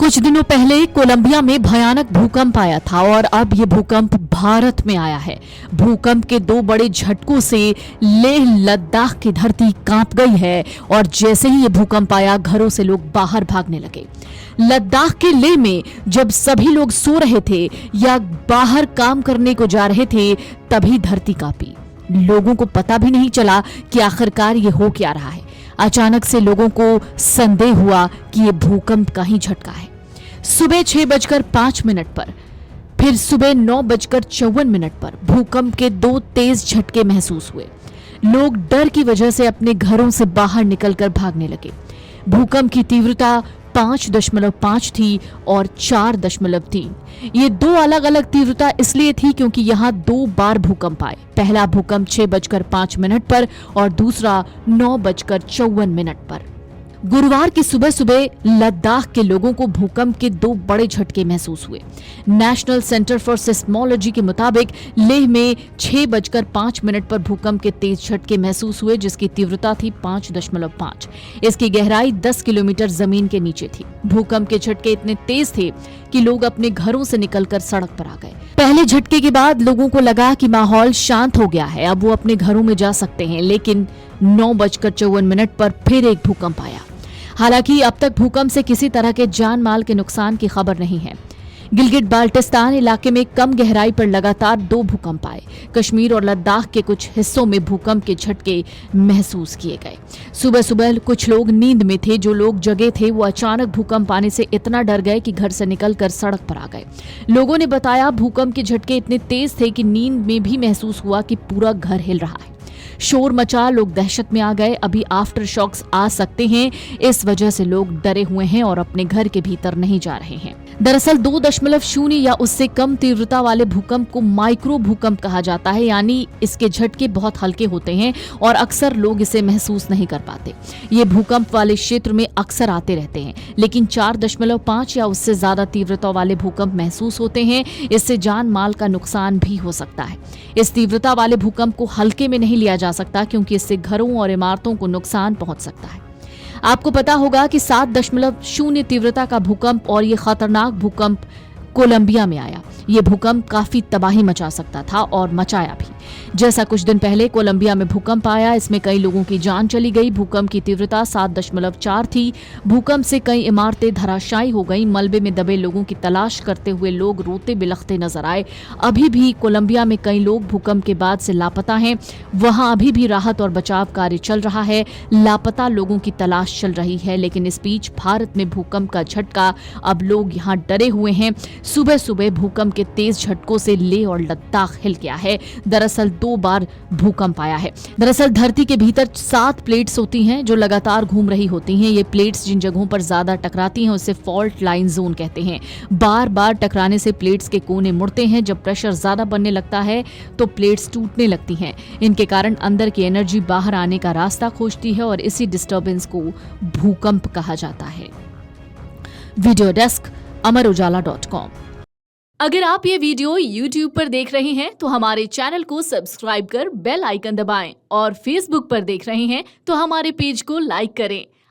कुछ दिनों पहले कोलंबिया में भयानक भूकंप आया था और अब ये भूकंप भारत में आया है। भूकंप के दो बड़े झटकों से लेह लद्दाख की धरती कांप गई है और जैसे ही ये भूकंप आया, घरों से लोग बाहर भागने लगे। लद्दाख के लेह में जब सभी लोग सो रहे थे या बाहर काम करने को जा रहे थे, तभी धरती कांपी। लोगों को पता भी नहीं चला कि आखिरकार ये हो क्या रहा है। अचानक से लोगों को संदेह हुआ कि ये भूकंप का ही झटका है। सुबह 6:05 पर, फिर सुबह 9:54 पर भूकंप के दो तेज झटके महसूस हुए। लोग डर की वजह से अपने घरों से बाहर निकलकर भागने लगे। भूकंप की तीव्रता 5.5 थी और 4.3। ये दो अलग अलग तीव्रता इसलिए थी क्योंकि यहाँ 2 बार भूकंप आए। पहला भूकंप 6:05 पर और दूसरा 9:54 पर। गुरुवार की सुबह सुबह लद्दाख के लोगों को भूकंप के 2 बड़े झटके महसूस हुए। नेशनल सेंटर फॉर सिस्मोलॉजी के मुताबिक लेह में 6:05 पर भूकंप के तेज झटके महसूस हुए, जिसकी तीव्रता थी 5.5। इसकी गहराई 10 किलोमीटर जमीन के नीचे थी। भूकंप के झटके इतने तेज थे कि लोग अपने घरों से निकलकर सड़क पर आ गए। पहले झटके के बाद लोगों को लगा कि माहौल शांत हो गया है, अब वो अपने घरों में जा सकते हैं, लेकिन 9:54 पर फिर एक भूकंप आया। हालांकि अब तक भूकंप से किसी तरह के जान माल के नुकसान की खबर नहीं है। गिलगिट बाल्टिस्तान इलाके में कम गहराई पर लगातार 2 भूकंप आए। कश्मीर और लद्दाख के कुछ हिस्सों में भूकंप के झटके महसूस किए गए। सुबह सुबह कुछ लोग नींद में थे। जो लोग जगे थे वो अचानक भूकंप आने से इतना डर गए कि घर से निकलकर सड़क पर आ गए। लोगों ने बताया भूकंप के झटके इतने तेज थे कि नींद में भी महसूस हुआ कि पूरा घर हिल रहा है। शोर मचा, लोग दहशत में आ गए। अभी आफ्टर शॉक्स आ सकते हैं, इस वजह से लोग डरे हुए हैं और अपने घर के भीतर नहीं जा रहे हैं। दरअसल 2.0 या उससे कम तीव्रता वाले भूकंप को माइक्रो भूकंप कहा जाता है, यानी इसके झटके बहुत हल्के होते हैं और अक्सर लोग इसे महसूस नहीं कर पाते। ये भूकंप वाले क्षेत्र में अक्सर आते रहते हैं, लेकिन 4.5 या उससे ज्यादा तीव्रता वाले भूकंप महसूस होते हैं। इससे जान माल का नुकसान भी हो सकता है। इस तीव्रता वाले भूकंप को हल्के में नहीं लिया जा सकता क्योंकि इससे घरों और इमारतों को नुकसान पहुंच सकता है। आपको पता होगा कि 7.0 तीव्रता का भूकंप और ये खतरनाक भूकंप कोलंबिया में आया। ये भूकंप काफी तबाही मचा सकता था और मचाया भी। जैसा कुछ दिन पहले कोलंबिया में भूकंप आया, इसमें कई लोगों की जान चली गई। भूकंप की तीव्रता 7.4 थी। भूकंप से कई इमारतें धराशायी हो गई। मलबे में दबे लोगों की तलाश करते हुए लोग रोते बिलखते नजर आए। अभी भी कोलंबिया में कई लोग भूकंप के बाद से लापता हैं। वहां अभी भी राहत और बचाव कार्य चल रहा है। लापता लोगों की तलाश चल रही है। लेकिन इस बीच भारत में भूकंप का झटका, अब लोग यहाँ डरे हुए हैं। सुबह सुबह भूकंप के तेज झटकों से लेह और लद्दाख हिल गया है। दरअसल 2 बार भूकंप आया है। दरअसल धरती के भीतर 7 प्लेट्स होती हैं जो लगातार घूम रही होती हैं। ये प्लेट्स जिन जगहों पर ज्यादा टकराती हैं उसे फॉल्ट लाइन जोन कहते हैं। बार बार टकराने से प्लेट्स के कोने मुड़ते हैं। जब प्रेशर ज्यादा बनने लगता है तो प्लेट्स टूटने लगती हैं। इनके कारण अंदर की एनर्जी बाहर आने का रास्ता खोजती है और इसी डिस्टर्बेंस को भूकंप कहा जाता है। वीडियो डेस्क अमरउजाला.com। अगर आप ये वीडियो YouTube पर देख रहे हैं तो हमारे चैनल को सब्सक्राइब कर बेल आइकन दबाएं और Facebook पर देख रहे हैं तो हमारे पेज को लाइक करें।